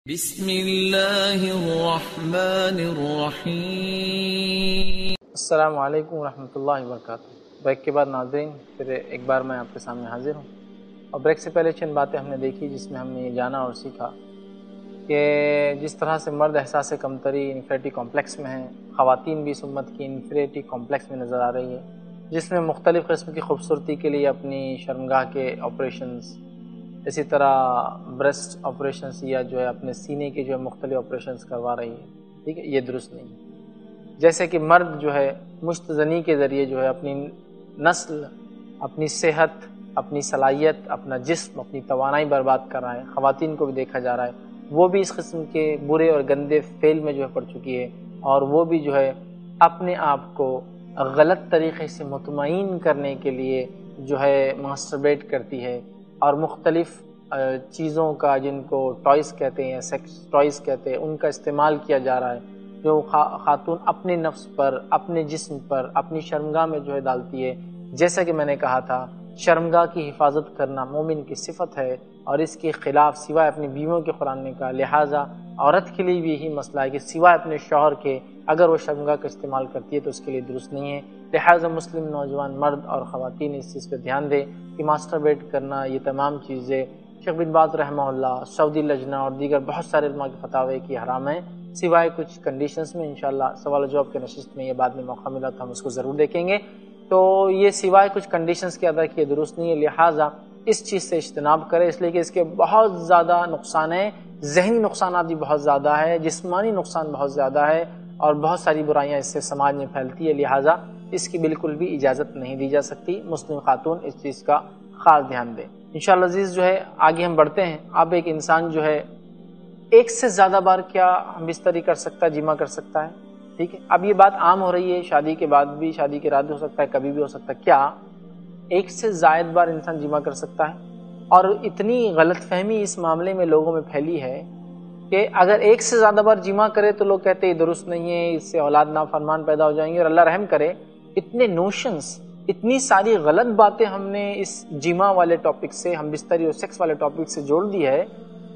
بسم اللہ الرحمن الرحیم۔ السلام علیکم ورحمۃ اللہ وبرکاتہ۔ بریک کے بعد ناظرین پھر ایک بار میں آپ کے سامنے حاضر ہوں، اور بریک سے پہلے چند باتیں ہم نے دیکھی جس میں ہم نے یہ جانا اور سیکھا کہ جس طرح سے مرد احساس کمتری انفیریٹی کمپلیکس میں ہیں، خواتین بھی اس امت کی انفیریٹی کمپلیکس میں نظر آ رہی ہے، جس میں مختلف قسم کی خوبصورتی کے لیے اپنی شرمگاہ کے آپریشنز، اسی طرح بریسٹ آپریشنز یا جو ہے اپنے سینے کے جو ہے مختلف آپریشنز کروا رہی ہے۔ ٹھیک ہے، یہ درست نہیں ہے۔ جیسے کہ مرد جو ہے مشت زنی کے ذریعے جو ہے اپنی نسل، اپنی صحت، اپنی صلاحیت، اپنا جسم، اپنی توانائی برباد کر رہا ہے، خواتین کو بھی دیکھا جا رہا ہے، وہ بھی اس قسم کے برے اور گندے فعل میں جو ہے پڑ چکی ہے، اور وہ بھی جو ہے اپنے آپ کو غلط طریقے سے مطمئن کرنے کے لیے جو ہے ماسٹربیٹ کرتی ہے، اور مختلف چیزوں کا جن کو ٹوائز کہتے ہیں، سیکس ٹوائز کہتے ہیں، ان کا استعمال کیا جا رہا ہے، جو خاتون اپنے نفس پر، اپنے جسم پر، اپنی شرمگاہ میں جو ہے ڈالتی ہے۔ جیسا کہ میں نے کہا تھا، شرمگاہ کی حفاظت کرنا مومن کی صفت ہے، اور اس کے خلاف سوائے اپنی بیویوں کے قرآن نے کہا، لہٰذا عورت کے لیے بھی یہی مسئلہ ہے کہ سوائے اپنے شوہر کے اگر وہ شرمگاہ کا استعمال کرتی ہے تو اس کے لیے درست نہیں ہے۔ لہٰذا مسلم نوجوان مرد اور خواتین اس چیز پہ دھیان دیں کہ ماسٹربیٹ کرنا، یہ تمام چیزیں شیخ بن باز رحمہ اللہ، سعودی لجنہ اور دیگر بہت سارے علماء کے فتاوی کی حرام ہیں، سوائے کچھ کنڈیشنز میں۔ انشاءاللہ سوال و جواب کے نشست میں یہ بعد میں موقع ملا تو ہم اس کو ضرور دیکھیں گے۔ تو یہ سوائے کچھ کنڈیشنز کے ادا کیے درست نہیں ہے، لہٰذا اس چیز سے اجتناب کرے، اس لیے کہ اس کے بہت زیادہ نقصان ہیں، ذہنی نقصانات بھی بہت زیادہ ہے، جسمانی نقصان بہت زیادہ ہے، اور بہت ساری برائیاں اس سے سماج میں پھیلتی ہے، لہٰذا اس کی بالکل بھی اجازت نہیں دی جا سکتی۔ مسلم خاتون اس چیز کا خاص دھیان دیں۔ انشاءاللہ عزیز جو ہے آگے ہم بڑھتے ہیں۔ اب ایک انسان جو ہے ایک سے زیادہ بار کیا ہم بستری کر سکتا ہے، جمع کر سکتا ہے؟ ٹھیک ہے، اب یہ بات عام ہو رہی ہے، شادی کے بعد بھی، شادی کے رات بھی ہو سکتا ہے، کبھی بھی ہو سکتا ہے۔ کیا ایک سے زائد بار انسان جمع کر سکتا ہے؟ اور اتنی غلط فہمی اس معاملے میں لوگوں میں پھیلی ہے کہ اگر ایک سے زیادہ بار جمع کرے تو لوگ کہتے ہیں یہ درست نہیں ہے، اس سے اولاد نافرمان پیدا ہو جائیں گے، اور اللہ رحم کرے اتنے نوشنز، اتنی ساری غلط باتیں ہم نے اس جمع والے ٹاپک سے، ہم بستری اور سیکس والے ٹاپک سے جوڑ دی ہے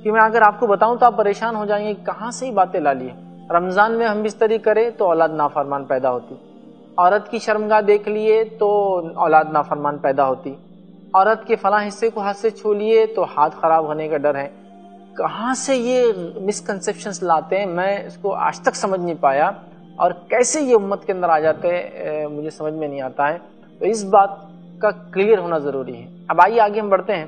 کہ میں اگر آپ کو بتاؤں تو آپ پریشان ہو جائیں گے کہاں سے یہ باتیں لا لی ہیں۔ رمضان میں ہم بستری کرے تو اولاد نافرمان پیدا ہوتی، عورت کی شرمگاہ دیکھ لیے تو اولاد نافرمان پیدا ہوتی، عورت کے فلاں حصے کو ہاتھ سے چھو لیے تو ہاتھ خراب ہونے کا ڈر ہے۔ کہاں سے یہ مسکنسیپشنز لاتے ہیں، میں اس کو آج تک سمجھ نہیں پایا، اور کیسے یہ امت کے اندر آ جاتے ہیں مجھے سمجھ میں نہیں آتا ہے۔ تو اس بات کا کلیئر ہونا ضروری ہے۔ اب آئیے آگے ہم بڑھتے ہیں۔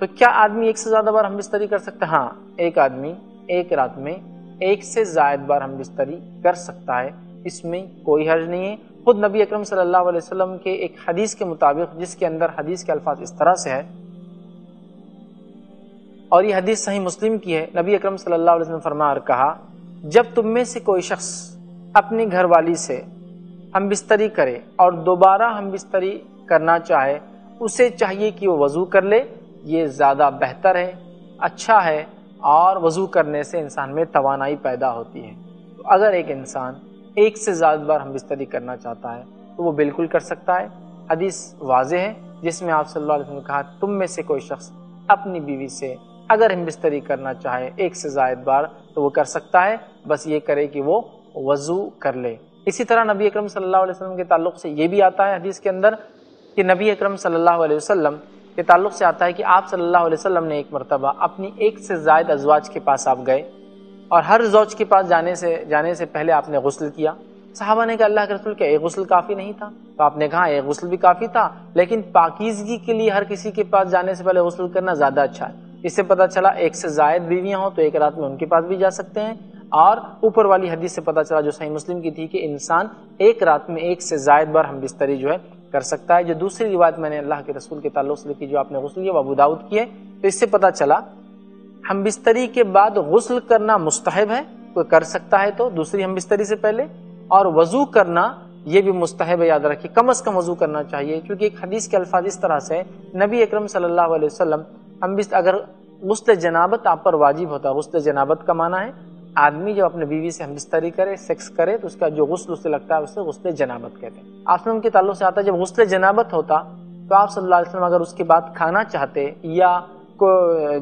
تو کیا آدمی ایک سے زیادہ بار ہم بستری کر سکتا ہے؟ ہاں، ایک آدمی ایک رات میں ایک سے زائد بار ہم بستری کر سکتا ہے، اس میں کوئی حرج نہیں ہے۔ خود نبی اکرم صلی اللہ علیہ وسلم کے ایک حدیث کے مطابق، جس کے اندر حدیث کے الفاظ اس طرح سے ہے، اور یہ حدیث صحیح مسلم کی ہے، نبی اکرم صلی اللہ علیہ وسلم نے فرمایا اور کہا، جب تم میں سے کوئی شخص اپنی گھر والی سے ہم بستری کرے اور دوبارہ ہم بستری کرنا چاہے، اسے چاہیے کہ وہ وضو کر لے، یہ زیادہ بہتر ہے، اچھا ہے، اور وضو کرنے سے انسان میں توانائی پیدا ہوتی ہے۔ تو اگر ایک انسان ایک سے زیادہ بار ہم بستری کرنا چاہتا ہے تو وہ بالکل کر سکتا ہے۔ حدیث واضح ہے جس میں آپ صلی اللہ علیہ وسلم نے کہا، تم میں سے کوئی شخص اپنی بیوی سے اگر ہم بستری کرنا چاہے ایک سے زائد بار تو وہ کر سکتا ہے، بس یہ کرے کہ وہ وضو کر لے۔ اسی طرح نبی اکرم صلی اللہ علیہ وسلم کے تعلق سے یہ بھی آتا ہے حدیث کے اندر کہ نبی اکرم صلی اللہ علیہ وسلم کے تعلق سے آتا ہے کہ آپ صلی اللہ علیہ وسلم نے ایک مرتبہ اپنی ایک سے زائد ازواج کے پاس آپ گئے، اور ہر زوج کے پاس جانے سے پہلے آپ نے غسل کیا۔ صحابہ نے کہا، اللہ کے رسول، کیا ایک غسل کافی نہیں تھا؟ تو آپ نے کہا ایک غسل بھی کافی تھا، لیکن پاکیزگی کے لیے ہر کسی کے پاس جانے سے پہلے غسل کرنا زیادہ اچھا ہے۔ اس سے پتہ چلا ایک سے زائد بیویاں ہوں تو ایک رات میں ان کے پاس بھی جا سکتے ہیں، اور اوپر والی حدیث سے پتہ چلا جو صحیح مسلم کی تھی کہ انسان ایک رات میں ایک سے زائد بار ہم بستری جو ہے کر سکتا ہے۔ جو دوسری روایت میں نے اللہ کے رسول کے تعلق سے لکھی جو آپ نے غسل کیا وہ ابو داؤد کی ہے، تو اس سے پتہ چلا ہم بستری کے بعد غسل کرنا مستحب ہے، کوئی کر سکتا ہے تو دوسری ہم بستری سے پہلے، اور وضو کرنا یہ بھی مستحب ہے، یاد رکھیے کم از کم وضو کرنا چاہیے، کیونکہ ایک حدیث کے الفاظ اس طرح سے نبی اکرم صلی اللہ علیہ وسلم اگر غسل جنابت آپ پر واجب ہوتا ہے، غسل جنابت کا معنی ہے آدمی جب اپنے بیوی سے ہم بستری کرے، سیکس کرے، تو اس کا جو غسل اسے لگتا ہے اسے غسل جنابت کہتے ہیں۔ آپ نے ان کے تعلق سے آتا ہے جب غسل جنابت ہوتا تو آپ صلی اللہ علیہ وسلم اگر اس کے بعد کھانا چاہتے یا کو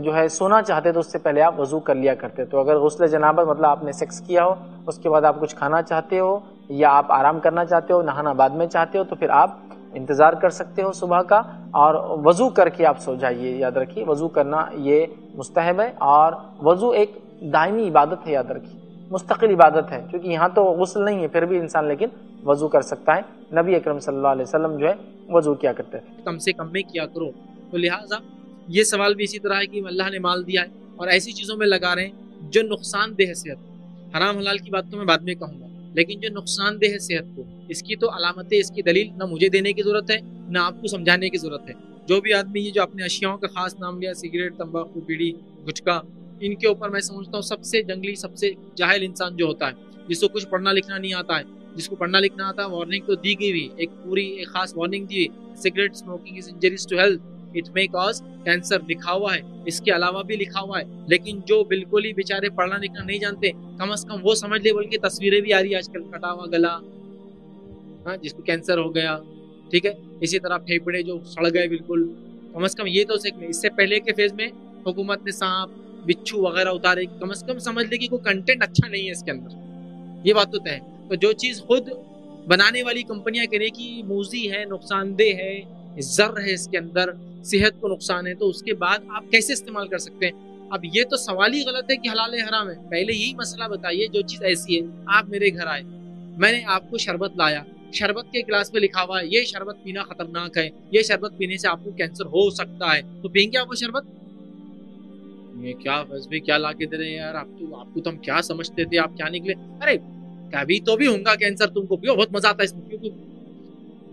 جو ہے سونا چاہتے تو اس سے پہلے آپ وضو کر لیا کرتے. تو اگر غسل جنابت مطلب آپ نے سیکس کیا ہو، اس کے بعد آپ کچھ کھانا چاہتے ہو یا آپ آرام کرنا چاہتے ہو، نہانا بعد میں چاہتے ہو، تو پھر آپ انتظار کر سکتے ہو صبح کا اور وضو کر کے آپ سو جائیے. یاد رکھیے وضو کرنا یہ مستحب ہے، اور وضو ایک دائمی عبادت ہے. یاد رکھیے مستقل عبادت ہے، کیونکہ یہاں تو غسل نہیں ہے، پھر بھی انسان لیکن وضو کر سکتا ہے. نبی اکرم صلی اللہ علیہ وسلم جو ہے وضو کیا کرتے تھے. کم سے کم میں کیا کرو. تو لہٰذا یہ سوال بھی اسی طرح ہے کہ اللہ نے مال دیا ہے اور ایسی چیزوں میں لگا رہے ہیں جو نقصان دہ صحت. حرام حلال کی بات تو میں بعد میں کہوں گا، لیکن جو نقصان دہ صحت کو، اس کی تو علامتیں، اس کی دلیل نہ مجھے دینے کی ضرورت ہے نہ آپ کو سمجھانے کی ضرورت ہے. جو بھی آدمی یہ جو اپنے اشیاؤں کا خاص نام لیا، سگریٹ، تمباکو، بیڑی، گٹکا، ان کے اوپر میں سمجھتا ہوں سب سے جنگلی، سب سے جاہل انسان جو ہوتا ہے، جس کو کچھ پڑھنا لکھنا نہیں آتا ہے. جس کو پڑھنا لکھنا آتا ہے وارننگ تو دی گئی ہوئی، ایک پوری ایک خاص وارننگ دی ہوئی، cigarette smoking is injurious to health, it may cause cancer لکھا ہوا ہے. اس کے علاوہ بھی لکھا ہوا ہے، لیکن جو بالکل ہی بیچارے پڑھنا لکھنا نہیں جانتے، کم از کم وہ سمجھ لے. بلکہ تصویریں بھی آ رہی ہے آج کل، کٹا ہوا گلا، ہاں جس کو کینسر ہو گیا، ٹھیک ہے. اسی طرح پھیپڑے جو سڑ گئے بالکل، کم از کم یہ تو سیکھ لیں. اس سے پہلے کے فیز میں حکومت نے سانپ، بچھو وغیرہ اتارے، کم از کم سمجھ لے کہ کوئی کنٹینٹ اچھا نہیں ہے اس کے اندر. یہ بات تو ہے. تو جو چیز خود بنانے والی کمپنیاں کہنے کی موذی ہے، نقصان دہ ہے، زر ہے اس کے اندر، صحت کو نقصان ہے، تو اس کے بعد آپ کیسے استعمال کر سکتے ہیں؟ اب یہ تو سوال ہی غلط ہے کہ حلال ہے حرام ہے. پہلے یہی مسئلہ بتائیے. جو چیز ایسی ہے، آپ میرے گھر آئے، میں نے آپ کو شربت لایا، شربت کے گلاس پہ لکھا ہوا ہے یہ شربت پینا خطرناک ہے، یہ شربت پینے سے آپ کو کینسر ہو سکتا ہے، تو پئیں گے آپ وہ شربت؟ یہ کیا فیض بھائی کیا لا کے دے رہے ہیں یار، آپ کو تو ہم کیا سمجھتے تھے، آپ کیا نکلے. ارے کبھی تو بھی ہوں گا کینسر، تم کو پیو، بہت مزہ آتا ہے اس میں، کیوں؟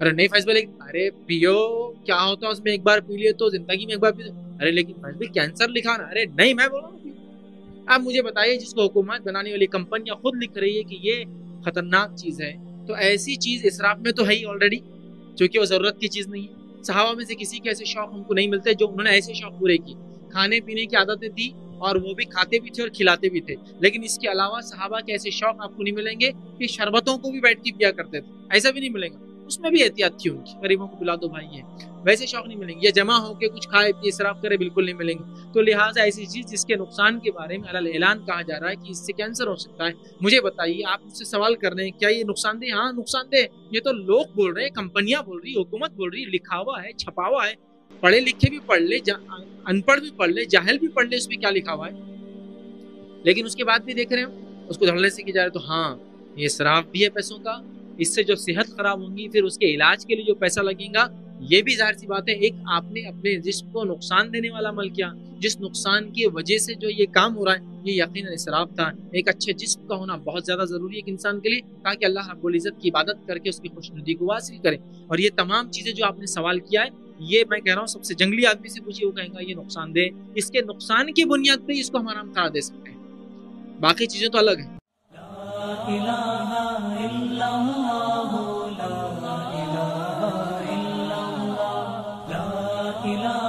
ارے نہیں فیض بھائی، ارے پیو، کیا ہوتا ہے اس میں، ایک بار پی لیے تو زندگی میں ایک بار پی. ارے لیکن فیض بھائی کینسر لکھا نا. ارے نہیں، میں بول رہا ہوں. اب مجھے بتائیے جس کو حکومت بنانے والی کمپنیاں خود لکھ رہی ہے کہ یہ خطرناک چیز ہے، تو ایسی چیز اسراف میں تو ہے ہی آلریڈی، چونکہ وہ ضرورت کی چیز نہیں ہے. صحابہ میں سے کسی کے ایسے شوق ہم کو نہیں ملتے جو انہوں نے ایسے شوق پورے کیے. کھانے پینے کی عادتیں تھی اور وہ بھی کھاتے بھی تھے اور کھلاتے بھی تھے، لیکن اس کے علاوہ صحابہ کے ایسے شوق آپ کو نہیں ملیں گے کہ شربتوں کو بھی بیٹھ کے پیا کرتے تھے. ایسا بھی نہیں ملے گا. اس میں بھی احتیاط تھی ان کی، غریبوں کو پلا دو بھائی. ہے ویسے شوق نہیں ملیں گے. یا جمع ہو کے کچھ کھائے پیے اسراف کرے، بالکل نہیں ملیں گے. تو لہٰذا ایسی چیز جس کے نقصان کے بارے میں علی اعلان کہا جا رہا ہے کہ اس سے کینسر ہو سکتا ہے، مجھے بتائیے، آپ مجھ سے سوال کر رہے ہیں کیا یہ نقصان دہ؟ ہاں نقصان دہ. یہ تو لوگ بول رہے ہیں، کمپنیاں بول رہی، حکومت بول رہی، لکھا ہوا ہے، چھپا ہوا ہے. پڑھے لکھے بھی پڑھ لے، ان پڑھ بھی پڑھ لے، جاہل بھی پڑھ لے، اس میں کیا لکھا ہوا ہے. لیکن اس کے بعد بھی دیکھ رہے ہیں اس کو دھڑلے سے کیا جا رہا ہے. تو ہاں یہ اسراف بھی ہے پیسوں کا، اس سے جو صحت خراب ہوں گی، پھر اس کے علاج کے لیے جو پیسہ لگے گا، یہ بھی ظاہر سی بات ہے. ایک آپ نے اپنے جسم کو نقصان دینے والا عمل کیا، جس نقصان کی وجہ سے جو یہ کام ہو رہا ہے، یہ یقیناً اسراف تھا. ایک اچھے جسم کا ہونا بہت زیادہ ضروری ہے ایک انسان کے لیے، تاکہ اللہ رب العزت کی عبادت کر کے اس کی خوشنودی کو حاصل کرے. اور یہ تمام چیزیں جو آپ نے سوال کیا ہے، یہ میں کہہ رہا ہوں سب سے جنگلی آدمی سے پوچھیے، وہ کہے گا یہ نقصان دہ. اس کے نقصان کی بنیاد پہ اس کو ہم حرام قرار دے سکتے ہیں، باقی چیزیں تو الگ ہیں. لا الہ الا اللہ، لا الہ الا اللہ، لا الہ